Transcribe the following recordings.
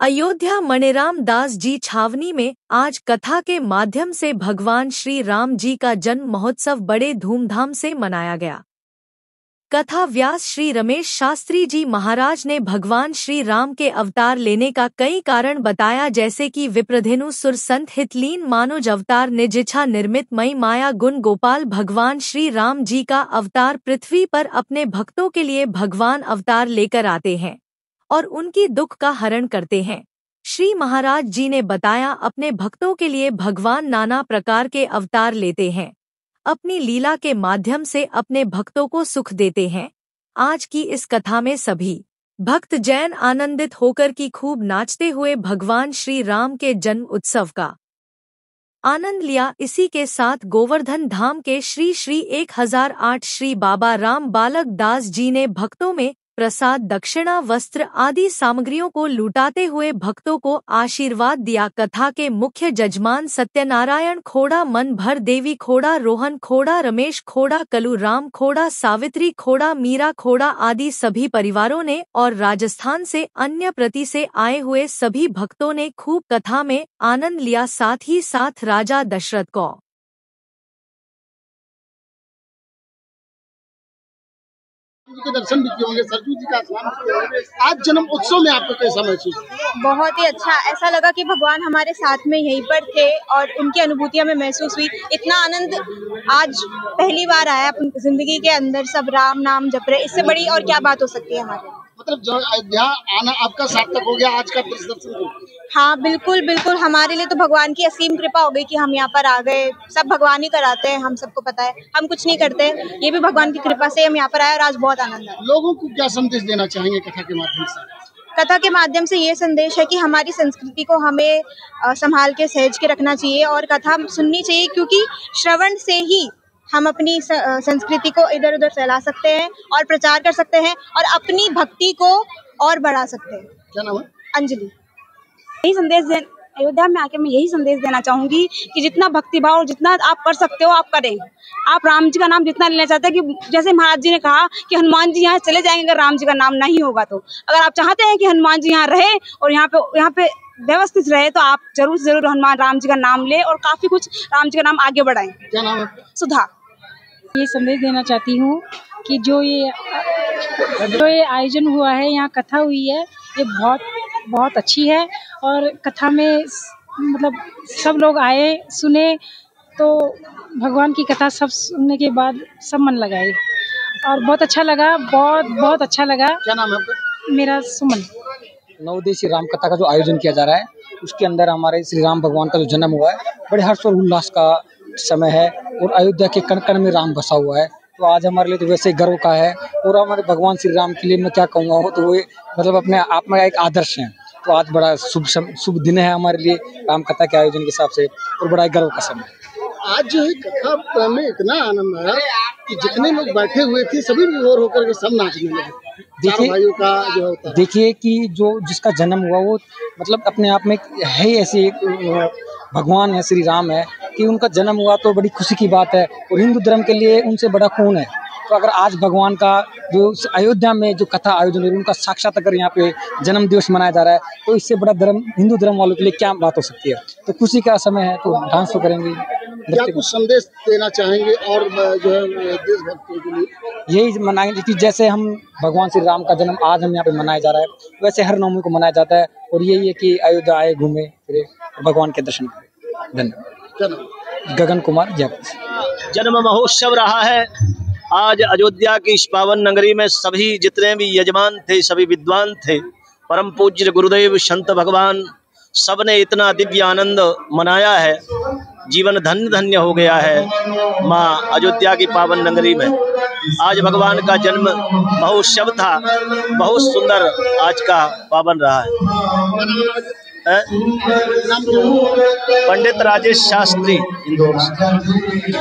अयोध्या मणिराम दास जी छावनी में आज कथा के माध्यम से भगवान श्री राम जी का जन्म महोत्सव बड़े धूमधाम से मनाया गया। कथा व्यास श्री रमेश शास्त्री जी महाराज ने भगवान श्री राम के अवतार लेने का कई कारण बताया, जैसे कि विप्रधेनु सुर संत हितलीन मानुज अवतार निजिच्छा निर्मित मई माया गुण गोपाल। भगवान श्री राम जी का अवतार पृथ्वी पर अपने भक्तों के लिए भगवान अवतार लेकर आते हैं और उनकी दुख का हरण करते हैं। श्री महाराज जी ने बताया, अपने भक्तों के लिए भगवान नाना प्रकार के अवतार लेते हैं, अपनी लीला के माध्यम से अपने भक्तों को सुख देते हैं। आज की इस कथा में सभी भक्त जैन आनंदित होकर की खूब नाचते हुए भगवान श्री राम के जन्म उत्सव का आनंद लिया। इसी के साथ गोवर्धन धाम के श्री श्री 1008 श्री बाबा राम बालक दास जी ने भक्तों में प्रसाद, दक्षिणा, वस्त्र आदि सामग्रियों को लुटाते हुए भक्तों को आशीर्वाद दिया। कथा के मुख्य जजमान सत्यनारायण खोड़ा, मन भर देवी खोड़ा, रोहन खोड़ा, रमेश खोड़ा, कलू राम खोड़ा, सावित्री खोड़ा, मीरा खोड़ा आदि सभी परिवारों ने और राजस्थान से अन्य प्रति से आए हुए सभी भक्तों ने खूब कथा में आनंद लिया। साथ ही साथ राजा दशरथ को के दर्शन भी किए होंगे, सरजू जी का स्नान किए होंगे। आज जन्म उत्सव में आपको कैसा महसूस? बहुत ही अच्छा, ऐसा लगा कि भगवान हमारे साथ में यहीं पर थे और उनकी अनुभूतियां हमें महसूस हुई। इतना आनंद आज पहली बार आया अपनी जिंदगी के अंदर। सब राम नाम जप रहे, इससे बड़ी और क्या बात हो सकती है हमारे। मतलब जो अयोध्या आना आपका सार्थक हो गया आज का दर्शन को। हाँ बिल्कुल बिल्कुल, हमारे लिए तो भगवान की असीम कृपा हो गई कि हम यहाँ पर आ गए। सब भगवान ही कराते हैं, हम सबको पता है, हम कुछ नहीं करते, ये भी भगवान की कृपा से हम यहाँ पर आए और आज बहुत आनंद है। लोगों को क्या संदेश देना चाहेंगे कथा के माध्यम से? कथा के माध्यम से ये संदेश है कि हमारी संस्कृति को हमें संभाल के सहेज के रखना चाहिए और कथा सुननी चाहिए, क्योंकि श्रवण से ही हम अपनी संस्कृति को इधर उधर फैला सकते हैं और प्रचार कर सकते हैं और अपनी भक्ति को और बढ़ा सकते हैं। क्या नाम है? अंजलि। यही संदेश अयोध्या में आके मैं यही संदेश देना चाहूंगी कि जितना भक्तिभाव जितना आप कर सकते हो आप करें। आप राम जी का नाम जितना लेना चाहते हैं, कि जैसे महाराज जी ने कहा कि हनुमान जी यहाँ चले जाएंगे अगर राम जी का नाम नहीं होगा, तो अगर आप चाहते हैं कि हनुमान जी यहाँ रहे और यहाँ पे व्यवस्थित रहे, तो आप जरूर से जरूर हनुमान राम जी का नाम ले और काफी कुछ राम जी का नाम आगे बढ़ाएं। क्या नाम है? सुधा। ये संदेश देना चाहती हूँ कि जो ये आयोजन हुआ है, यहाँ कथा हुई है, ये बहुत अच्छी है और कथा में मतलब सब लोग आए सुने, तो भगवान की कथा सब सुनने के बाद सब मन लगाए और बहुत अच्छा लगा, बहुत अच्छा लगा। क्या नाम है आपका? मेरा सुमन। नवोदय राम कथा का जो आयोजन किया जा रहा है, उसके अंदर हमारे श्री राम भगवान का जो जन्म हुआ है, बड़े हर्ष और उल्लास का समय है और अयोध्या के कण कण में राम बसा हुआ है। तो आज हमारे लिए तो वैसे गर्व का है और हमारे भगवान श्री राम के लिए मैं क्या कहूँगा, तो वो मतलब अपने आप में एक आदर्श है। तो आज बड़ा शुभ दिन है हमारे लिए राम कथा के आयोजन के हिसाब से और बड़ा गर्व का समय। आज जो है कथा में इतना आनंद आया कि जितने लोग बैठे हुए थे सभी विभोर होकर के सब नाचने लगे। देखिए कि जो जिसका जन्म हुआ वो मतलब अपने आप में है ऐसे भगवान है, श्री राम है, कि उनका जन्म हुआ तो बड़ी खुशी की बात है और हिंदू धर्म के लिए उनसे बड़ा खून है। तो अगर आज भगवान का जो अयोध्या में जो कथा आयोजन है, उनका साक्षात अगर यहाँ पे जन्म दिवस मनाया जा रहा है, तो इससे बड़ा धर्म हिंदू धर्म वालों के लिए क्या बात हो सकती है। तो खुशी का समय है, तो डांस तो करेंगे। क्या कुछ संदेश देना चाहेंगे और जो है देशभक्तों के लिए? यही मनाएंगे कि जैसे हम भगवान श्री राम का जन्म आज हम यहाँ पे मनाया जा रहा है, वैसे हर नवमी को मनाया जाता है और यही है कि अयोध्या आए, घूमे फिरे, भगवान के दर्शन करें। धन्यवाद। गगन कुमार, जयपुर। जन्म महोत्सव रहा है आज अयोध्या की इस पावन नगरी में। सभी जितने भी यजमान थे, सभी विद्वान थे, परम पूज्य गुरुदेव संत भगवान, सबने इतना दिव्य आनंद मनाया है, जीवन धन्य धन्य हो गया है माँ अयोध्या की पावन नगरी में। आज भगवान का जन्म महोत्सव था, बहुत सुंदर आज का पावन रहा है। पंडित राजेश शास्त्री,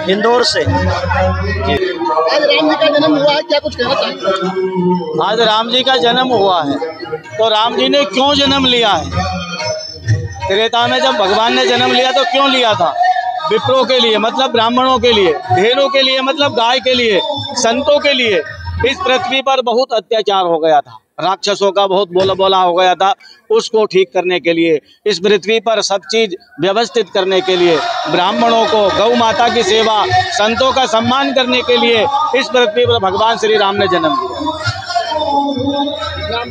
इंदौर से। आज राम जी का जन्म हुआ है, क्या कुछ कहना चाहेंगे? आज राम जी का जन्म हुआ है, तो राम जी ने क्यों जन्म लिया है? त्रेता में जब भगवान ने जन्म लिया तो क्यों लिया था? विप्रों के लिए, मतलब ब्राह्मणों के लिए, ढेरों के लिए, मतलब गाय के लिए, संतों के लिए। इस पृथ्वी पर बहुत अत्याचार हो गया था, राक्षसों का बहुत बोला बोला हो गया था, उसको ठीक करने के लिए, इस पृथ्वी पर सब चीज व्यवस्थित करने के लिए, ब्राह्मणों को, गौ माता की सेवा, संतों का सम्मान करने के लिए इस पृथ्वी पर भगवान श्री राम ने जन्म लिया।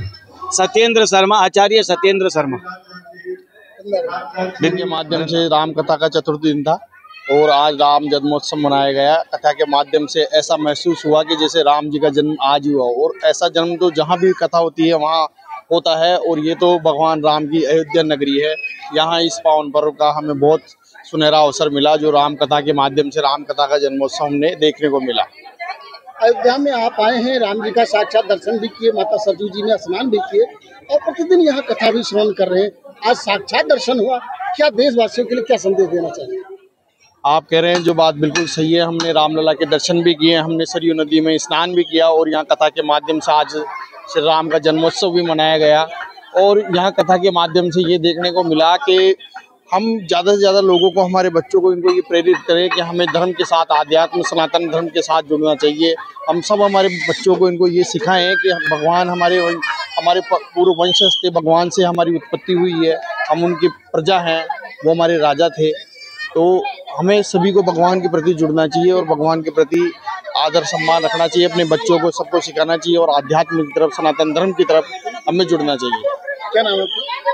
सत्येंद्र शर्मा, आचार्य सत्येंद्र शर्मा। दिन के माध्यम से राम कथा का चतुर्थ दिन था और आज राम जन्मोत्सव मनाया गया। कथा के माध्यम से ऐसा महसूस हुआ कि जैसे राम जी का जन्म आज हुआ, और ऐसा जन्म तो जहाँ भी कथा होती है वहाँ होता है। और ये तो भगवान राम की अयोध्या नगरी है। यहाँ इस पावन पर्व का हमें बहुत सुनहरा अवसर मिला, जो राम कथा के माध्यम से राम कथा का जन्मोत्सव हमने देखने को मिला। अयोध्या में आप आए हैं, राम जी का साक्षात दर्शन भी किए, माता सरजू जी ने स्नान भी किए और प्रतिदिन यहाँ कथा भी श्रवण कर रहे हैं। आज साक्षात दर्शन हुआ, क्या देशवासियों के लिए क्या संदेश देना चाहिए? आप कह रहे हैं जो बात बिल्कुल सही है। हमने रामलला के दर्शन भी किए, हमने सरयू नदी में स्नान भी किया और यहाँ कथा के माध्यम से आज श्री राम का जन्मोत्सव भी मनाया गया। और यहाँ कथा के माध्यम से ये देखने को मिला कि हम ज़्यादा से ज़्यादा लोगों को, हमारे बच्चों को, इनको ये प्रेरित करें कि हमें धर्म के साथ, आध्यात्म सनातन धर्म के साथ जुड़ना चाहिए। हम सब हमारे बच्चों को इनको ये सिखाएं कि भगवान हमारे पूर्व वंशज थे, भगवान से हमारी उत्पत्ति हुई है, हम उनकी प्रजा हैं, वो हमारे राजा थे। तो हमें सभी को भगवान के प्रति जुड़ना चाहिए और भगवान के प्रति आदर सम्मान रखना चाहिए, अपने बच्चों को सबको सिखाना चाहिए और आध्यात्म की तरफ, सनातन धर्म की तरफ हमें जुड़ना चाहिए। क्या नाम है?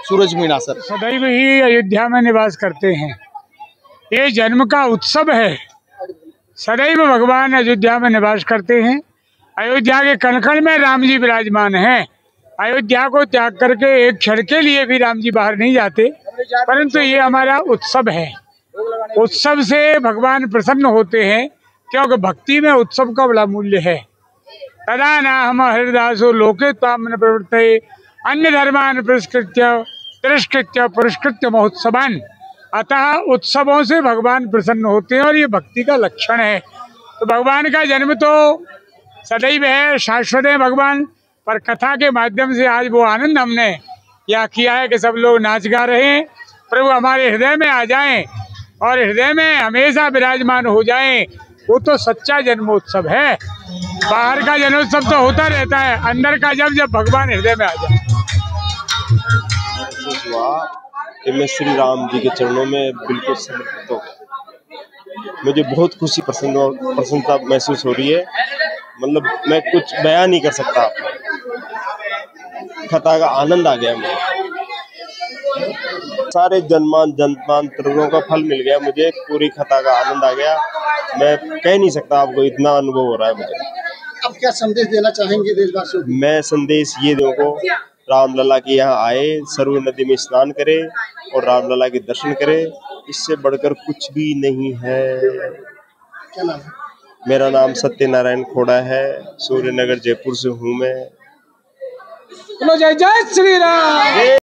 सूरज मीणा सर। सदैव ही अयोध्या में निवास करते हैं, ये जन्म का उत्सव है। सदैव भगवान अयोध्या में निवास करते हैं। अयोध्या के कण कण में राम जी विराजमान हैं। अयोध्या को त्याग करके एक क्षण के लिए भी राम जी बाहर नहीं जाते, परंतु ये हमारा उत्सव है। उत्सव से भगवान प्रसन्न होते हैं, क्योंकि भक्ति में उत्सव का बड़ा मूल्य है। तदा न हम हरिदासो लोके त्वाम न प्रवृत्ते अन्य धर्मान तिरस्कृत्य पुरस्कृत्य महोत्सवान। अतः उत्सवों से भगवान प्रसन्न होते हैं और ये भक्ति का लक्षण है। तो भगवान का जन्म तो सदैव है, शाश्वत है भगवान, पर कथा के माध्यम से आज वो आनंद हमने यह किया है कि सब लोग नाच गा रहे हैं। प्रभु हमारे हृदय में आ जाएं और हृदय में हमेशा विराजमान हो जाएं, वो तो सच्चा जन्मोत्सव है। बाहर का जन्मोत्सव तो होता रहता है, अंदर का जब भगवान हृदय में आ जाए। हुआ कि मैं श्री राम जी के चरणों में बिल्कुल समर्पित हो गया। मुझे बहुत खुशी, प्रसन्नता महसूस हो रही है। मतलब मैं कुछ बयान नहीं कर सकता। कथा का आनंद आ गया मुझे। सारे जन्मांतरों का फल मिल गया मुझे। पूरी कथा का आनंद आ गया। मैं कह नहीं सकता आपको, इतना अनुभव हो रहा है मुझे। अब क्या संदेश देना चाहेंगे देशवासियों को? मैं संदेश ये दूंगा, रामलला के यहाँ आए, सरयू नदी में स्नान करे और रामलला के दर्शन करे। इससे बढ़कर कुछ भी नहीं है। क्या नाम है? मेरा नाम सत्यनारायण खोड़ा है। सूर्यनगर जयपुर से हूँ मैं। जय जय श्री राम।